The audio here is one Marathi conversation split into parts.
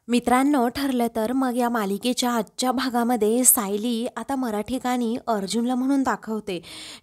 मित्रांनो, ठरलं तर मग या मालिकेच्या आजच्या भागामध्ये सायली आता मराठी गाणी अर्जुनला म्हणून दाखवते,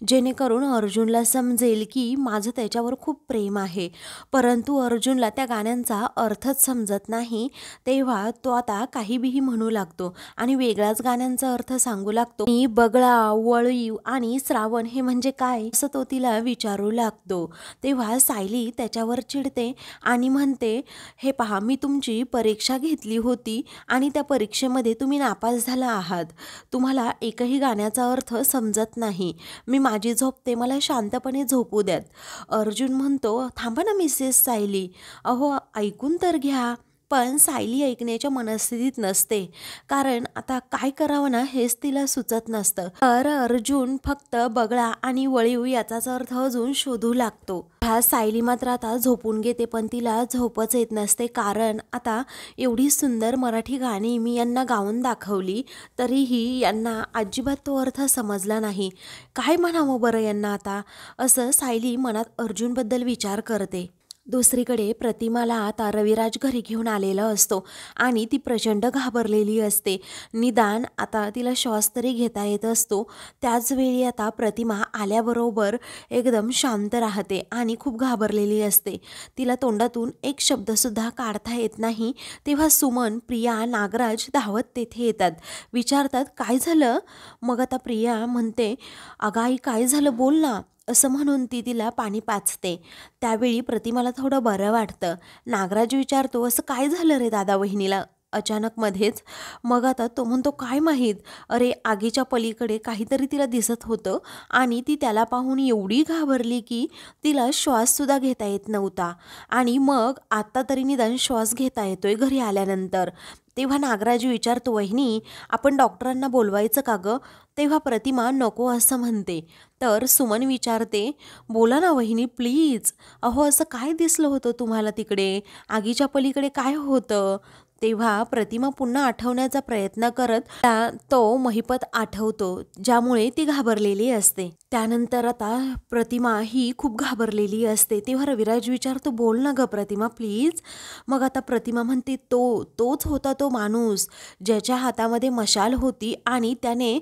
जेणेकरून अर्जुनला समजेल की माझं त्याच्यावर खूप प्रेम आहे. परंतु अर्जुनला त्या गाण्यांचा अर्थच समजत नाही. तेव्हा तो आता काही बिही म्हणू लागतो आणि वेगळ्याच गाण्यांचा अर्थ सांगू लागतो. मी बगळा, वळीव आणि श्रावण हे म्हणजे काय असं तो तिला विचारू लागतो. तेव्हा सायली त्याच्यावर चिडते आणि म्हणते, हे पहा, मी तुमची परीक्षा घेतली होती आणि त्या परीक्षेमध्ये तुम्ही नापास झाला आहात. तुम्हाला एकही गाण्याचा अर्थ समजत नाही. मी माझी झोपते, मला शांतपणे झोपू द्यात. अर्जुन म्हणतो, थांबा ना मिसेस सायली, अहो ऐकून तर घ्या. पण सायली ऐकण्याच्या मनस्थितीत नसते, कारण आता काय करावं ना हेच तिला सुचत नसतं. तर अर्जुन फक्त बगळा आणि वळीव याचाच अर्थ अजून शोधू लागतो. हा सायली मात्र आता झोपून घेते, पण तिला झोपच येत नसते, कारण आता एवढी सुंदर मराठी गाणी मी यांना गाऊन दाखवली तरीही यांना अजिबात तो अर्थ समजला नाही. काय म्हणावं बरं यांना आता, असं सायली मनात अर्जुनबद्दल विचार करते. दुसरीकडे प्रतिमाला आता रविराज घरी घेऊन आलेला असतो आणि ती प्रचंड घाबरलेली असते. निदान आता तिला श्वास तरी घेता येत असतो. त्याचवेळी आता प्रतिमा आल्याबरोबर एकदम शांत राहते आणि खूप घाबरलेली असते. तिला तोंडातून एक शब्दसुद्धा काढता येत नाही. तेव्हा सुमन, प्रिया, नागराज धावत तेथे येतात. विचारतात, काय झालं? मग आता प्रिया म्हणते, अगं आई, काय झालं, बोल ना, असं म्हणून ती तिला पाणी पाजते. त्यावेळी प्रतिमाला थोडं बरं वाटतं. नागराज विचारतो, असं काय झालं रे दादा वहिनीला अचानक मध्येच? मग आता तो म्हणतो, काय माहीत, अरे आगीच्या पलीकडे काहीतरी तिला दिसत होतं आणि ती त्याला पाहून एवढी घाबरली की तिला श्वाससुद्धा घेता येत नव्हता. आणि मग आत्ता तरी निदान श्वास घेता येतोय घरी आल्यानंतर. तेव्हा नागराज विचारतो, वहिनी आपण डॉक्टरांना बोलवायचं का गं? तेव्हा प्रतिमा नको असं म्हणते. तर सुमन विचारते, बोला ना वहिनी प्लीज, अहो असं काय दिसलं होतं तुम्हाला तिकडे? आगीच्या पलीकडे काय होतं? तेव्हा प्रतिमा पुन्हा आठवण्याचा प्रयत्न करत तो महिपत आठवतो, ज्यामुळे ती घाबरलेली असते. त्यानंतर आता प्रतिमा ही खूप घाबरलेली असते. तेव्हा रविराज विचारतो, बोल ना ग प्रतिमा प्लीज. मग आता प्रतिमा म्हणते, तोच होता तो माणूस ज्याच्या हातामध्ये मशाल होती आणि त्याने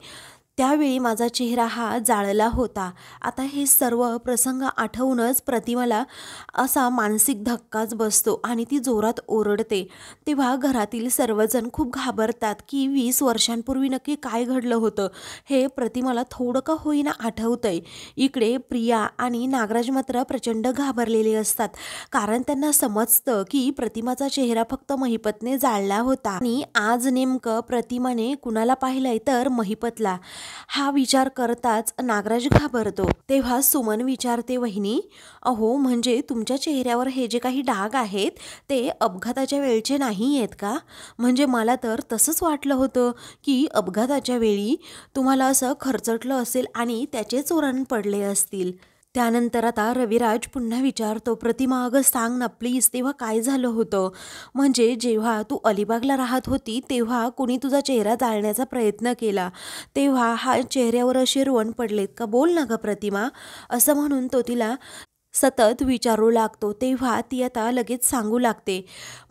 त्यावेळी माझा चेहरा हा जाळला होता. आता हे सर्व प्रसंग आठवूनच प्रतिमाला असा मानसिक धक्काच बसतो आणि ती जोरात ओरडते. तेव्हा घरातील सर्वजण खूप घाबरतात की 20 वर्षांपूर्वी नक्की काय घडलं होतं हे प्रतिमाला थोडं का होईना आठवतंय. इकडे प्रिया आणि नागराज मात्र प्रचंड घाबरलेले असतात, कारण त्यांना समजतं की प्रतिमाचा चेहरा फक्त महिपतने जाळला होता आणि आज नेमकं प्रतिमाने कुणाला पाहिलंय तर महिपतला. हा विचार करताच नागराज घाबरतो. तेव्हा सुमन विचारते, वहिनी अहो म्हणजे तुमच्या चेहऱ्यावर हे जे काही डाग आहेत ते अपघाताच्या वेळचे नाही आहेत का? म्हणजे मला तर तसंच वाटलं होतं की अपघाताच्या वेळी तुम्हाला असं खरचटलं असेल आणि त्याचे चोरण पडले असतील. त्यानंतर आता रविराज पुन्हा विचारतो, प्रतिमा अगं सांग ना प्लीज, तेव्हा काय झालं होतं? म्हणजे जेव्हा तू अलिबागला राहत होती तेव्हा कोणी तुझा चेहरा जाळण्याचा प्रयत्न केला, तेव्हा हा चेहऱ्यावर असे रोवण पडलेत का? बोल ना ग प्रतिमा, असं म्हणून तो तिला सतत विचारू लागतो. तेव्हा ती आता लगेच सांगू लागते,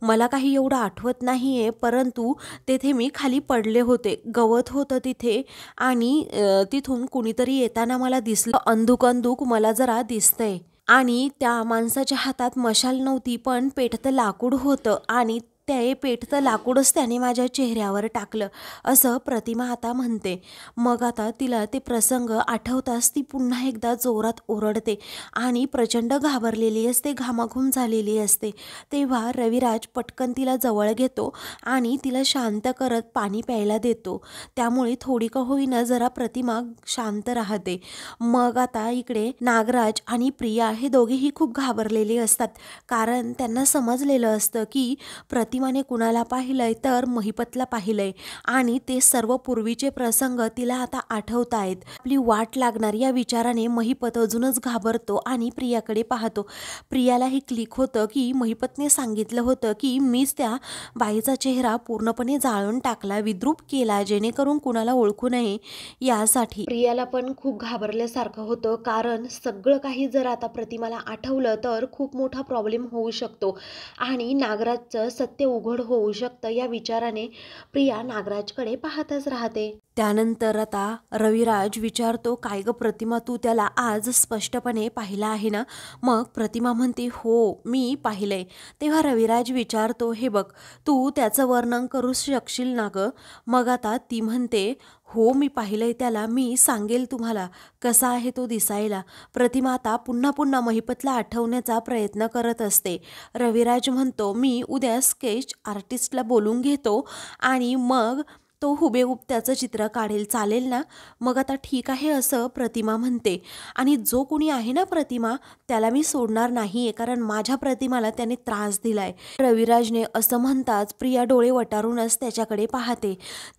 मला काही एवढं आठवत नाही आहे, परंतु तेथे मी खाली पडले होते, गवत होतं तिथे आणि तिथून कुणीतरी येताना मला दिसलं, अंधुक अंधुक मला जरा दिसतंय. आणि त्या माणसाच्या हातात मशाल नव्हती, पण पेटतं लाकूड होतं आणि ते पेटतं लाकूडच त्याने माझ्या चेहऱ्यावर टाकलं, असं प्रतिमा आता म्हणते. मग आता तिला ते प्रसंग आठवताच ती पुन्हा एकदा जोरात ओरडते आणि प्रचंड घाबरलेली असते, घामाघूम झालेली असते. तेव्हा रविराज पटकन तिला जवळ घेतो आणि तिला शांत करत पाणी प्यायला देतो. त्यामुळे थोडी का होईना जरा प्रतिमा शांत राहते. मग आता इकडे नागराज आणि प्रिया हे दोघेही खूप घाबरलेले असतात, कारण त्यांना समजलेलं असतं की प्रतिमाने कुणाला पाहिलंय तर महिपतला पाहिलंय आणि ते सर्व पूर्वीचे प्रसंग तिला आता आठवत आहेत. आपली वाट लागणार या विचाराने महिपत अजूनच घाबरतो आणि प्रियाकडे पाहतो. प्रियालाही क्लिक होतं की महिपतने सांगितलं होतं की मीच त्या बाईचा चेहरा पूर्णपणे जाळून टाकला, विद्रूप केला, जेणेकरून कुणाला ओळखू नये यासाठी. प्रियाला पण खूप घाबरल्यासारखं होतं, कारण सगळं काही जर आता प्रतिमाला आठवलं तर खूप मोठा प्रॉब्लेम होऊ शकतो आणि नागराजचं सत्य उघड होऊ शकतं या विचाराने प्रिया नागराजकडे पाहतच राहते. त्यानंतर आता रविराज विचारतो, काय ग प्रतिमा, तू त्याला आज स्पष्टपणे पाहिलं आहे ना? मग प्रतिमा म्हणते, हो मी पाहिलंय. तेव्हा रविराज विचारतो, हे बघ, तू त्याचं वर्णन करू शकशील ना ग? मग आता ती म्हणते, हो मी पाहिलंय त्याला, मी सांगेल तुम्हाला कसा आहे तो दिसायला. प्रतिमा आता पुन्हा पुन्हा महिपतला आठवण्याचा प्रयत्न करत असते. रविराज म्हणतो, मी उद्या स्केच आर्टिस्टला बोलून घेतो आणि मग तो हुबेहूब त्याचं चित्र काढेल, चालेल ना? मग आता ठीक आहे असं प्रतिमा म्हणते. आणि जो कोणी आहे ना प्रतिमा, त्याला मी सोडणार नाही आहे, कारण माझ्या प्रतिमाला त्याने त्रास दिलाय. रविराजने असं म्हणताच प्रिया डोळे वटारूनच त्याच्याकडे पाहते.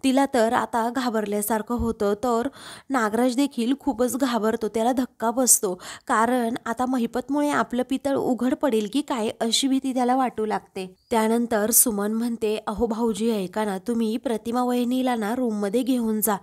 तिला तर आता घाबरल्यासारखं होतं. तर नागराज देखील खूपच घाबरतो, त्याला धक्का बसतो, कारण आता महिपतमुळे आपलं पितळ उघड पडेल की काय अशी भीती त्याला वाटू लागते. त्यानंतर सुमन म्हणते, अहो भाऊजी ऐका ना, तुम्ही प्रतिमा वहिनीला ना रूममध्ये घेऊन जा,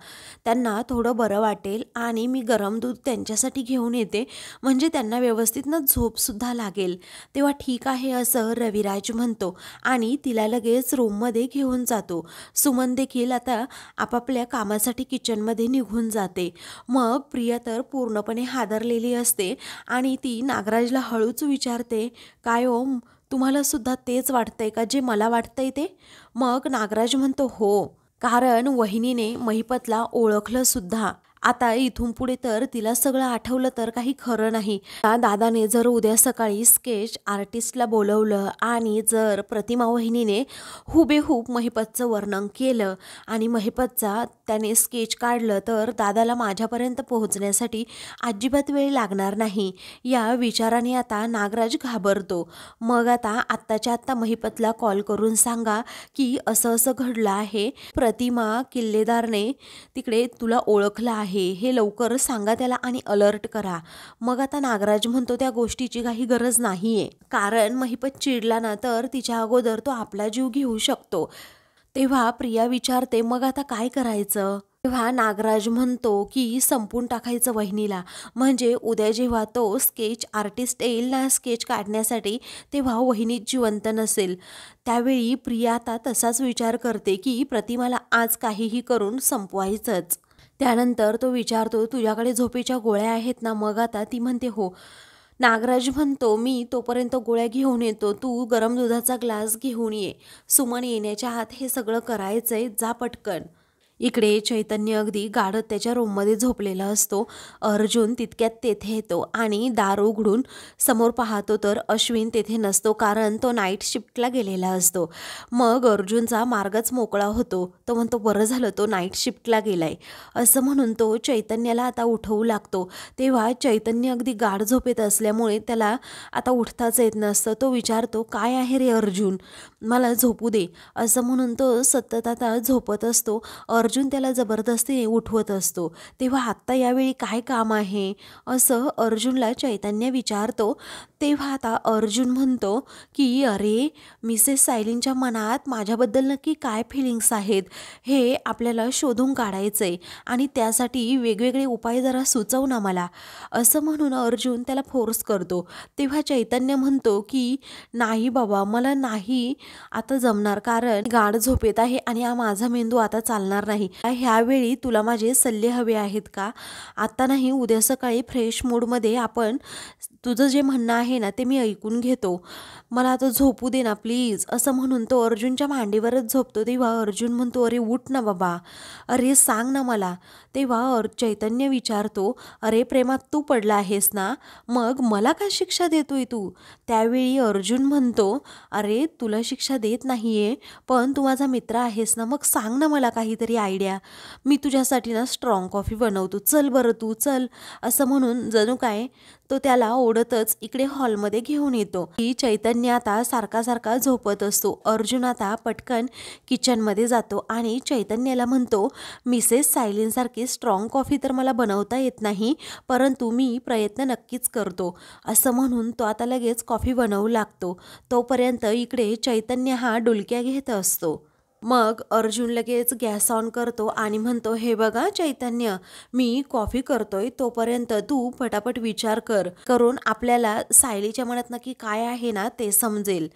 त्यांना थोडं बरं वाटेल आणि मी गरम दूध त्यांच्यासाठी घेऊन येते, म्हणजे त्यांना व्यवस्थित ना झोपसुद्धा लागेल. तेव्हा ठीक आहे असं रविराज म्हणतो आणि तिला लगेच रूममध्ये घेऊन जातो. सुमन देखील आता आपापल्या कामासाठी किचनमध्ये निघून जाते. मग प्रिया तर पूर्णपणे हादरलेली असते आणि ती नागराजला हळूच विचारते, काय ओम, तुम्हाला सुद्धा तेच वाटतंय का जे मला वाटतंय ते? मग नागराज म्हणतो, हो, कारण वहिनीने महिपतला ओळखलं सुद्धा. आता इथून पुढे तर तिला सगळं आठवलं तर काही खरं नाही. दादाने जर उद्या सकाळी स्केच आर्टिस्टला बोलवलं आणि जर प्रतिमा वहिनीने हुबेहूब महिपतचं वर्णन केलं आणि महिपतचा त्याने स्केच काढलं तर दादाला माझ्यापर्यंत पोहोचण्यासाठी अजिबात वेळ लागणार नाही. या विचाराने आता नागराज घाबरतो. मग आता आत्ताच्या आत्ता महिपतला कॉल करून सांगा की असं असं घडलं आहे, प्रतिमा किल्लेदारने तिकडे तुला ओळखलं आहे, हे लवकर सांगा त्याला आणि अलर्ट करा. मग आता नागराज म्हणतो, त्या गोष्टीची काही गरज नाहीये, कारण महिपत चिडला ना तर तिच्या अगोदर तो आपला जीव घेऊ शकतो. तेव्हा प्रिया विचारते, मग आता काय करायचं? तेव्हा नागराज म्हणतो की संपून टाकायचं वहिनीला, म्हणजे उद्या जेव्हा तो स्केच आर्टिस्ट येईल ना स्केच काढण्यासाठी, तेव्हा वहिनी जिवंत नसेल. त्यावेळी प्रिया आता तसाच विचार करते की प्रतिमाला आज काहीही करून संपवायचंच. त्यानंतर तो विचारतो, तुझ्याकडे झोपेच्या गोळ्या आहेत ना? मग आता ती म्हणते, हो. नागराज म्हणतो, मी तोपर्यंत गोळ्या घेऊन येतो, तू गरम दुधाचा ग्लास घेऊन ये. सुमन येण्याच्या आत हे सगळं करायचंय, जा पटकन. इकडे चैतन्य अगदी गाढत त्याच्या रूममध्ये झोपलेला असतो. अर्जुन तितक्यात तेथे येतो आणि दार उघडून समोर पाहतो तर अश्विन तेथे नसतो, कारण तो नाईट शिफ्टला गेलेला असतो. मग अर्जुनचा मार्गच मोकळा होतो. तो म्हणतो, बरं झालं तो नाईट शिफ्टला गेलाय, असं म्हणून तो चैतन्याला आता उठवू लागतो. तेव्हा चैतन्य अगदी गाढ झोपेत असल्यामुळे त्याला आता उठताच येत नसतं. तो विचारतो, काय आहे रे अर्जुन, मला झोपू दे, असं म्हणून तो सतत आता झोपत असतो. अर्जुन त्याला जबरदस्ती उठवत असतो. तेव्हा आत्ता यावेळी काय काम आहे असं अर्जुनला चैतन्य विचारतो. तेव्हा आता अर्जुन म्हणतो की अरे, मिसेस सायलींच्या मनात माझ्याबद्दल नक्की काय फिलिंग्स आहेत हे आपल्याला शोधून काढायचंय आणि त्यासाठी वेगवेगळे उपाय जरा सुचव ना मला, असं म्हणून अर्जुन त्याला फोर्स करतो. तेव्हा चैतन्य म्हणतो की नाही बाबा, मला नाही आता जमणार, कारण गाढ झोपेत आहे आणि माझा मेंदू आता चालणार नाही. ह्यावेळी तुला माझे सल्ले हवे आहेत का? आता नाही, उद्या सकाळी फ्रेश मूडमध्ये आपण तुझं जे म्हणणं आहे ना ते मी ऐकून घेतो, मला आता झोपू दे ना प्लीज, असं म्हणून तो अर्जुनच्या मांडीवरच झोपतो. तेव्हा अर्जुन म्हणतो, अरे उठ ना बाबा, अरे सांग ना मला. तेव्हा चैतन्य विचारतो, अरे प्रेमात तू पडला आहेस ना, मग मला काय शिक्षा देतोय तू? त्यावेळी अर्जुन म्हणतो, अरे तुला शिक्षा देत नाहीये, पण तू माझा मित्र आहेस ना, मग सांग ना मला काहीतरी आयडिया, मी तुझ्यासाठी ना स्ट्रॉंग कॉफी बनवतो, चल बरं तू चल, असं म्हणून जणू काय तो त्याला ओढतच इकडे हॉलमध्ये घेऊन येतो. ही चैतन्य आता सारखा सारखा झोपत असतो. अर्जुन आता पटकन किचनमध्ये जातो आणि चैतन्याला म्हणतो, मिसेस सायलींसारखी स्ट्रॉंग कॉफी तर मला बनवता येत नाही, परंतु मी प्रयत्न नक्कीच करतो, असं म्हणून तो आता लगेच कॉफी बनवू लागतो. तोपर्यंत इकडे चैतन्य हा डुलक्या घेत असतो. मग अर्जुन लगेच गॅस ऑन करतो आणि म्हणतो, हे बघा चैतन्य, मी कॉफी करतोय, तोपर्यंत तू पटापट विचार करून आपल्याला सायलीच्या मनात नक्की काय आहे ना ते समजेल.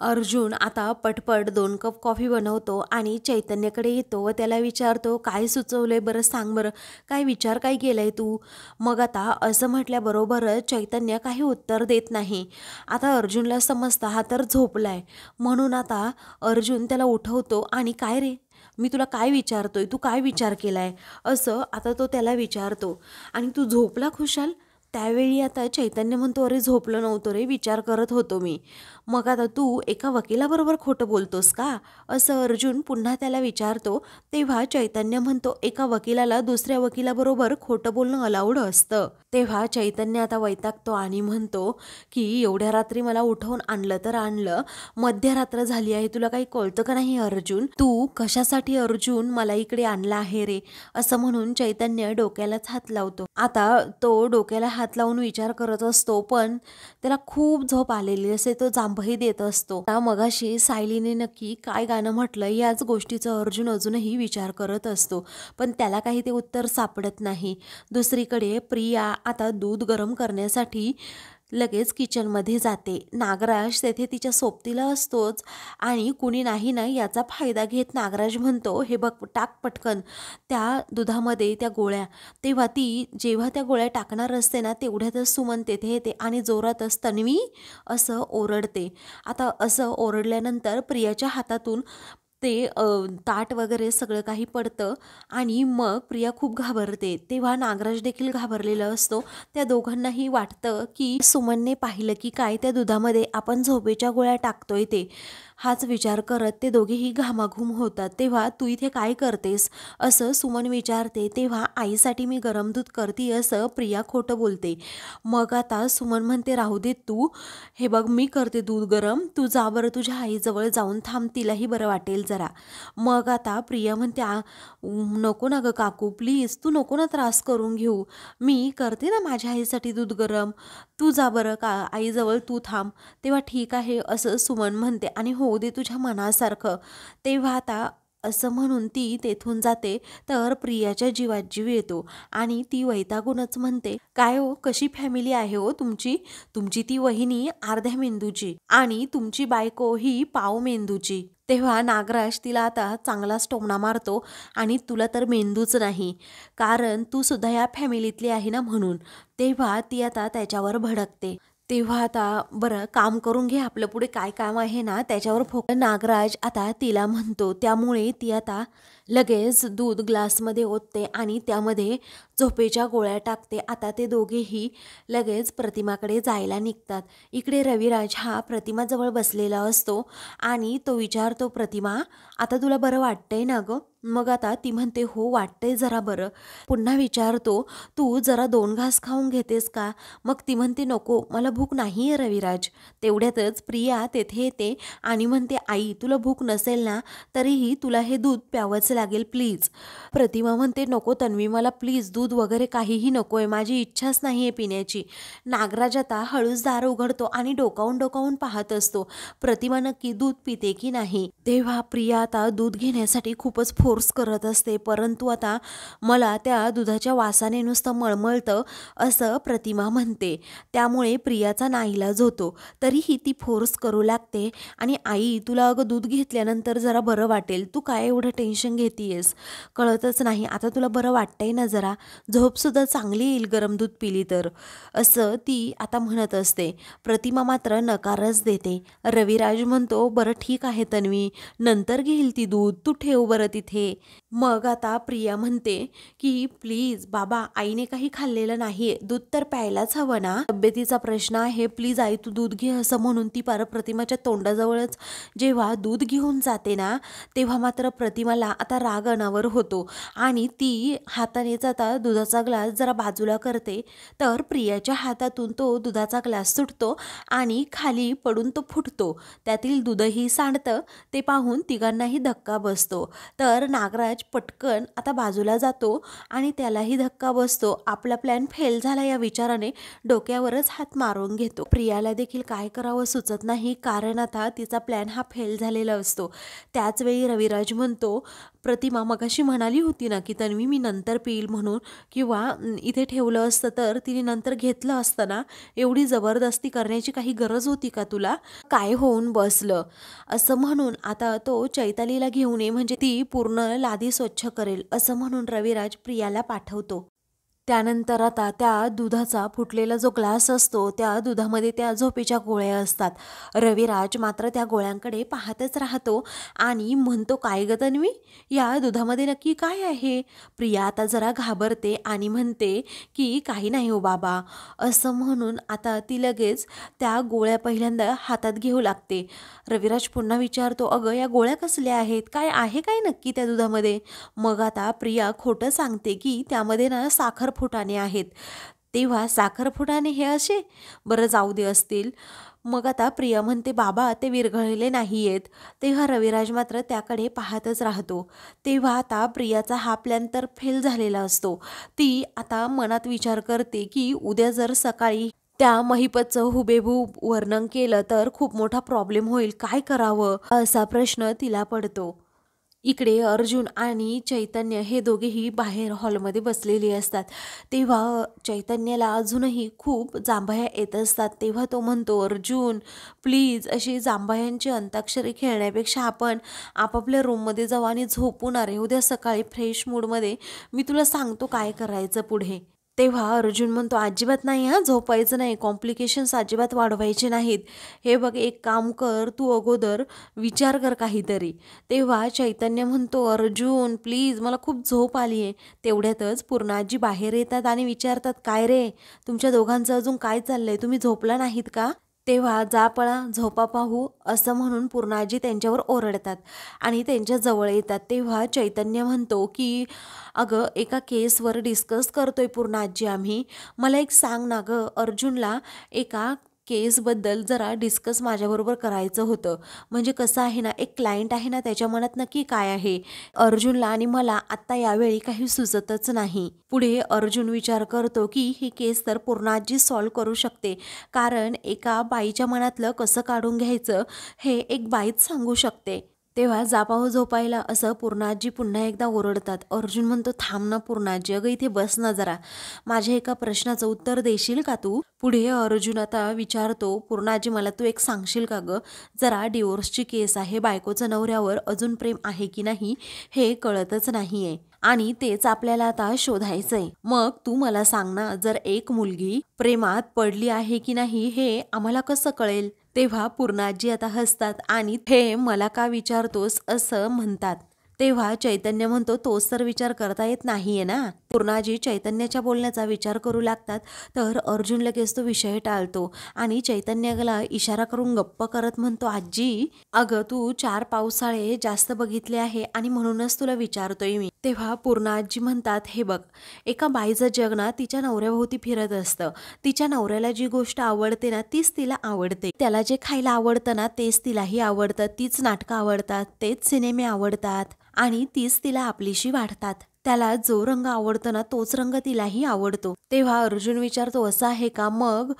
अर्जुन आता पटपट 2 कप कॉफी बनवतो आणि चैतन्याकडे येतो व त्याला विचारतो, काय सुचवलंय बरं, सांग बरं, काय विचार काय केलाय तू? मग आता असं म्हटल्याबरोबरच चैतन्य काही उत्तर देत नाही. आता अर्जुनला समजतं हा तर झोपलाय. म्हणून आता अर्जुन त्याला उठवतो आणि काय रे, मी तुला काय विचारतोय, तू काय विचार केलाय, असं आता तो त्याला विचारतो. आणि तू झोपला खुशाल? त्यावेळी आता चैतन्य म्हणतो, अरे झोपलं नव्हतं रे, विचार करत होतो मी. मग आता तू एका वकिलाबरोबर खोटं बोलतोस का, असं अर्जुन पुन्हा त्याला विचारतो. तेव्हा चैतन्य म्हणतो, एका वकिलाला दुसऱ्या वकिलाबरोबर खोटं बोलणं अलाउड असतं. तेव्हा चैतन्य आता वैतागतो आणि म्हणतो की एवढ्या रात्री मला उठवून आणलं तर आणलं, मध्यरात्र झाली आहे, तुला काही कळतं का नाही अर्जुन, तू कशासाठी अर्जुन मला इकडे आणला आहे रे, असं म्हणून चैतन्य डोक्यालाच हात लावतो. आता तो डोक्याला हात लावून विचार करत असतो, पण त्याला खूप झोप आलेली असते, तो जांभही देत असतो. मगाशी सायलीने नक्की काय गाणं म्हटलं याच गोष्टीचा अर्जुन अजूनही विचार करत असतो, पण त्याला काही ते उत्तर सापडत नाही. दुसरीकडे प्रिया आता दूध गरम करण्यासाठी लगेच किचनमध्ये जाते. नागराज तेथे तिच्या सोबतीला असतोच आणि कुणी नाही ना याचा फायदा घेत नागराज म्हणतो, हे बघ, टाक पटकन त्या दुधामध्ये त्या गोळ्या. तेव्हा ती जेव्हा त्या गोळ्या टाकणार असते ना तेवढ्यातच सुमन तेथे येते आणि जोरातच तन्वी असं ओरडते. आता असं ओरडल्यानंतर प्रियाच्या हातातून ते ताट वगैरे सगळं काही पडतं आणि मग प्रिया खूप घाबरते. तेव्हा नागराज देखील घाबरलेला असतो. त्या दोघांनाही वाटतं की सुमनने पाहिलं की काय त्या दुधामध्ये आपण झोपेच्या गोळ्या टाकतोय ते. हाच विचार करत ते दोघेही घामाघूम होतात. तेव्हा तू इथे काय करतेस, असं सुमन विचारते. तेव्हा आईसाठी मी गरम दूध करते, असं प्रिया खोटं बोलते. मग आता सुमन म्हणते, राहू दे तू, हे बघ मी करते दूध गरम, तू जा बरं तुझ्या आईजवळ जाऊन थांब, तिलाही बरं वाटेल जरा. मग आता प्रिया म्हणते, नको ना गं काकू, प्लीज तू नको ना त्रास करून घेऊ, मी करते ना माझ्या आईसाठी दूध गरम, तू जा बरं का आईजवळ, तू थांब. तेव्हा ठीक आहे असं सुमन म्हणते आणि होऊ दे तुझ्या मनासारखं. तेव्हा आता असं म्हणून ती तेथून जाते. तर प्रियाच्या जीवात जीव येतो आणि ती वैतागूनच म्हणते, काय हो, कशी फॅमिली आहे हो तुमची, तुमची ती वहिनी अर्ध्या मेंदूची आणि तुमची बायको ही पाव मेंदूची. तेव्हा नागराज तिला आता चांगलाच टोमणा मारतो आणि तुला तर मेंदूच नाही, कारण तू सुद्धा या फॅमिलीतली आहे ना म्हणून. तेव्हा ती आता त्याच्यावर भडकते. तेव्हा आता बरं काम करून घे, आपलं पुढे काय काम आहे ना त्याच्यावर नागराज आता तिला म्हणतो. त्यामुळे ती आता लगेच दूध ग्लासमध्ये ओतते आणि त्यामध्ये झोपेच्या गोळ्या टाकते. आता ते दोघेही लगेच प्रतिमाकडे जायला निघतात. इकडे रविराज हा प्रतिमाजवळ बसलेला असतो आणि तो विचारतो, प्रतिमा आता तुला बरं वाटतंय ना गं? मग आता ती म्हणते, हो वाटतंय जरा बरं. पुन्हा विचारतो, तू जरा 2 घास खाऊन घेतेस का? मग ती म्हणते, नको मला भूक नाही आहे रविराज. तेवढ्यातच प्रिया तेथे येते आणि म्हणते, आई तुला भूक नसेल ना तरीही तुला हे दूध प्यावंच लागेल प्लीज. प्रतिमा म्हणते, नको तन्वी, मला प्लीज दूध वगैरे काहीही नको आहे, माझी इच्छाच नाही आहे पिण्याची. नागराज आता हळूच दार उघडतो आणि डोकावून पाहत असतो प्रतिमा नक्की दूध पिते की नाही. तेव्हा प्रिया आता दूध घेण्यासाठी खूपच फोर्स करत असते, परंतु आता मला त्या दुधाच्या वासाने नुसतं मळमळतं, असं प्रतिमा म्हणते. त्यामुळे प्रियाचा नाईलाज होतो, तरीही ती फोर्स करू लागते आणि आई तुला अगं दूध घेतल्यानंतर जरा बरं वाटेल, तू काय एवढं टेन्शन घेतीयस, कळतच नाही, आता तुला बरं वाटतंय ना जरा, झोपसुद्धा चांगली येईल गरम दूध पिली तर, असं ती आता म्हणत असते. प्रतिमा मात्र नकारच देते. रविराज म्हणतो, बरं ठीक आहे तन्वी, नंतर घेईल ती दूध, तू ठेव बरं तिथे. मग आता प्रिया म्हणते की प्लीज बाबा, आईने काही खाल्लेलं नाहीये, दूध तर प्यायलाच हवं ना, तब्येतीचा प्रश्न आहे, प्लीज आई तू दूध घे, असं म्हणून ती प्रतिमाच्या तोंडाजवळच जेव्हा दूध घेऊन जाते ना तेव्हा मात्र प्रतिमाला आता राग अनावर होतो आणि ती हातानेच आता दुधाचा ग्लास जरा बाजूला करते. तर प्रियाच्या हातातून तो दुधाचा ग्लास सुटतो आणि खाली पडून तो फुटतो, त्यातील दूधही सांडतं. ते पाहून तिघांनाही धक्का बसतो. तर नागराज पटकन आता बाजूला जातो आणि त्यालाही धक्का बसतो. आपला प्लॅन फेल झाला या विचाराने डोक्यावरच हात मारून घेतो. प्रियाला देखील काय करावं सुचत नाही, कारण आता तिचा प्लॅन हा फेल झालेला असतो. त्याच वेळी रविराज म्हणतो, प्रतिमा मगाशी म्हणाली होती ना की तन्वी मी नंतर पिईल म्हणून, किंवा इथे ठेवलं असतं तर तिने नंतर घेतलं असतं ना, एवढी जबरदस्ती करण्याची काही गरज होती का तुला? काय होऊन बसलं? असं म्हणून आता तो चैतालीला घेऊन ये, म्हणजे ती पूर्ण लादी स्वच्छ करेल, असं म्हणून रविराज प्रियाला पाठवतो. त्यानंतर आता त्या दुधाचा फुटलेला जो ग्लास असतो त्या दुधामध्ये त्या झोपेच्या गोळ्या असतात. रविराज मात्र त्या गोळ्यांकडे पाहतच राहतो आणि म्हणतो, काय ग तन्वी, या दुधामध्ये नक्की काय आहे? प्रिया आता जरा घाबरते आणि म्हणते की काही नाही हो बाबा, असं म्हणून आता ती लगेच त्या गोळ्या पहिल्यांदा हातात घेऊ लागते. रविराज पुन्हा विचारतो, अगं या गोळ्या कसल्या आहेत, काय आहे काय नक्की त्या दुधामध्ये? मग आता प्रिया खोटं सांगते की त्यामध्ये ना साखर फुटाणे आहेत. तेव्हा साखर फुटाणे हे असे, बरं जाऊ दे असतील. मग आता प्रिया म्हणते, बाबा ते विरघळलेले नाही आहेत. तेव्हा रविराज मात्र त्याकडे पाहतच राहतो. तेव्हा आता प्रियाचा हा प्लॅन तर फेल झालेला असतो. ती आता मनात विचार करते की उद्या जर सकाळी त्या महिपतचं हुबेहूब वर्णन केलं तर खूप मोठा प्रॉब्लेम होईल, काय करावं असा प्रश्न तिला पडतो. इकडे अर्जुन आणि चैतन्य हे दोघेही बाहेर हॉलमध्ये बसलेले असतात. तेव्हा चैतन्याला अजूनही खूप जांभया येत असतात. तेव्हा तो म्हणतो, अर्जुन प्लीज, अशी जांभयांची अंताक्षरी खेळण्यापेक्षा आपण आपापल्या रूममध्ये जाऊ आणि झोपून अरे उद्या सकाळी फ्रेश मूडमध्ये मी तुला सांगतो काय करायचं पुढे. तेव्हा अर्जुन म्हणतो, अजिबात नाही हां, झोपायचं नाही, कॉम्प्लिकेशन्स अजिबात वाढवायचे नाहीत. हे बघ एक काम कर, तू अगोदर विचार कर काहीतरी. तेव्हा चैतन्य म्हणतो, अर्जुन प्लीज मला खूप झोप आली आहे. तेवढ्यातच पूर्णाजी बाहेर येतात आणि विचारतात, काय रे तुमच्या दोघांचं अजून काय चाललंय, तुम्ही झोपला नाहीत का? तेव्हा जा पळा झोपा पाहू, असं म्हणून पूर्णाजी त्यांच्यावर ओरडतात आणि त्यांच्या जवळ येतात. तेव्हा चैतन्य म्हणतो की अगं एका केसवर डिस्कस करतोय पूर्णाजी आम्ही, मला एक सांग ना गं, अर्जुनला एका केसबद्दल जरा डिस्कस माझ्याबरोबर करायचं होतं. म्हणजे कसं आहे ना, एक क्लायंट आहे ना, त्याच्या मनात नक्की काय आहे अर्जुनला आणि मला आत्ता यावेळी काही सुचतच नाही. पुढे अर्जुन विचार करतो की ही केस तर पूर्णाजी सॉल्व्ह करू शकते, कारण एका बाईच्या मनातलं कसं काढून घ्यायचं हे एक बाईच सांगू शकते. तेव्हा जा पाहू झोपायला, असं पूर्णाजी पुन्हा एकदा ओरडतात. अर्जुन म्हणतो, थांब ना पूर्णाजी, अगं इथे बस ना जरा, माझ्या एका प्रश्नाचं उत्तर देशील का तू? पुढे अर्जुन आता विचारतो, पूर्णाजी मला तू एक सांगशील का गं, जरा डिवोर्सची केस आहे, बायकोचं नवऱ्यावर अजून प्रेम आहे की नाही हे कळतच नाहीये आणि तेच आपल्याला आता शोधायचंय. मग तू मला सांग ना, जर एक मुलगी प्रेमात पडली आहे की नाही हे आम्हाला कसं कळेल? तेव्हा पूर्णाजी आता हसतात आणि हे मला का विचारतोस असं म्हणतात. तेव्हा चैतन्य म्हणतो, तोच तर विचार करता येत नाहीये ना. पूर्णाजी चैतन्याच्या बोलण्याचा विचार करू लागतात, तर अर्जुन लगेच तो विषय टाळतो आणि चैतन्याला इशारा करून गप्प करत म्हणतो, आजी अगं तू 4 पावसाळे जास्त बघितले आहे आणि म्हणूनच तुला विचारतोय मी. तेव्हा पूर्णाजी म्हणतात, हे बघ, एका बाईचं जग ना तिच्या नवऱ्याभोवती फिरत असतं. तिच्या नवऱ्याला जी गोष्ट आवडते ना तीच तिला आवडते, त्याला जे खायला आवडतं ना तेच तिलाही आवडतं, तीच नाटकं आवडतात, तेच सिनेमे आवडतात आणि तीच तिला आपलीशी वाटतात. त्याला जो रंग आवडतो ना तोच रंग तिलाही आवडतो. तेव्हा अर्जुन विचारतो, असं आहे का? मग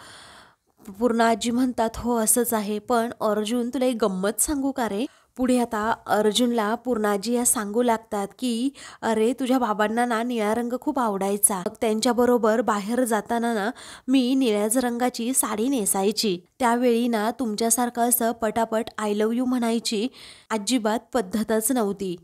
पूर्णाजी म्हणतात, हो असंच आहे. पण अर्जुन तुला एक गंमत सांगू का रे? पुढे आता अर्जुनला पूर्णाजी या सांगू लागतात की अरे तुझ्या बाबांना ना निळा रंग खूप आवडायचा, त्यांच्याबरोबर बाहेर जाताना ना मी निळ्याच रंगाची साडी नेसायची, त्यावेळी ना तुमच्यासारखं असं पटापट आय लव्ह यू म्हणायची अजिबात पद्धतच नव्हती.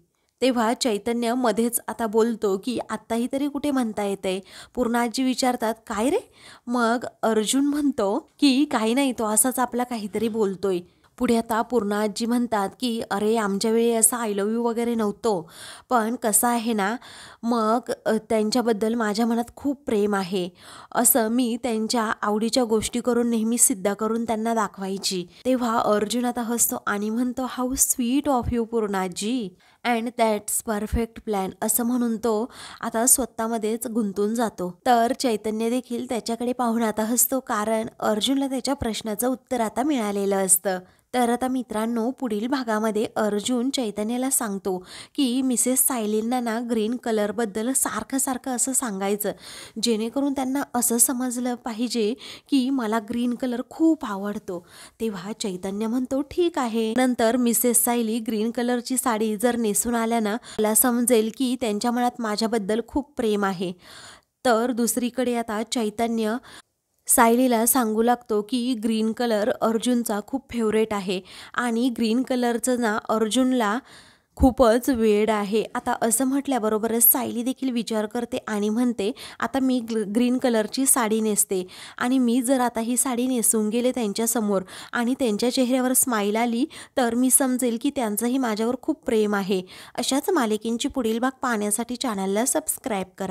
तेव्हा चैतन्य मध्येच आता बोलतो की आत्ताही तरी कुठे म्हणता येते. पूर्णाजी विचारतात, काय रे? मग अर्जुन म्हणतो की काही नाही, तो असाच आपला काहीतरी बोलतोय. पुढे आता पूर्णाजी म्हणतात की अरे आमच्या वेळी असं आय लव्ह यू वगैरे नव्हतं, पण कसं आहे ना, मग त्यांच्याबद्दल माझ्या मनात खूप प्रेम आहे, असं मी त्यांच्या आवडीच्या गोष्टी करून नेहमी सिद्ध करून त्यांना दाखवायची. तेव्हा अर्जुन आता हसतो आणि म्हणतो, how sweet of you Purnaji and that's perfect plan, असं म्हणून तो आता स्वतःमध्येच गुंतून जातो. तर चैतन्य देखील त्याच्याकडे पाहून आता हसतो, कारण अर्जुनला त्याच्या प्रश्नाचं उत्तर आता मिळालेलं असतं. तर आता मित्रांनो, पुढील भागामध्ये अर्जुन चैतन्याला सांगतो की मिसेस सायलींना ना ग्रीन कलरबद्दल सारखं सारखं असं सांगायचं, जेणेकरून त्यांना असं समजलं पाहिजे की मला ग्रीन कलर खूप आवडतो. तेव्हा चैतन्य म्हणतो ठीक आहे. नंतर मिसेस सायली ग्रीन कलरची साडी जर नेसून आल्या ना, मला समजेल की त्यांच्या मनात माझ्याबद्दल खूप प्रेम आहे. तर दुसरीकडे आता चैतन्य सायलीला सांगू लागतो की ग्रीन कलर अर्जुनचा खूप फेवरेट आहे आणि ग्रीन कलरचं ना अर्जुनला खूपच वेड आहे. आता असं म्हटल्याबरोबरच सायली देखील विचार करते आणि म्हणते, आता मी ग्रीन कलरची साडी नेसते आणि मी जर आता ही साडी नेसून गेले त्यांच्यासमोर आणि त्यांच्या चेहऱ्यावर स्माईल आली, तर मी समजेल की त्यांचंही माझ्यावर खूप प्रेम आहे. अशाच मालिकेंची पुढील भाग पाहण्यासाठी चॅनलला सबस्क्राईब करा.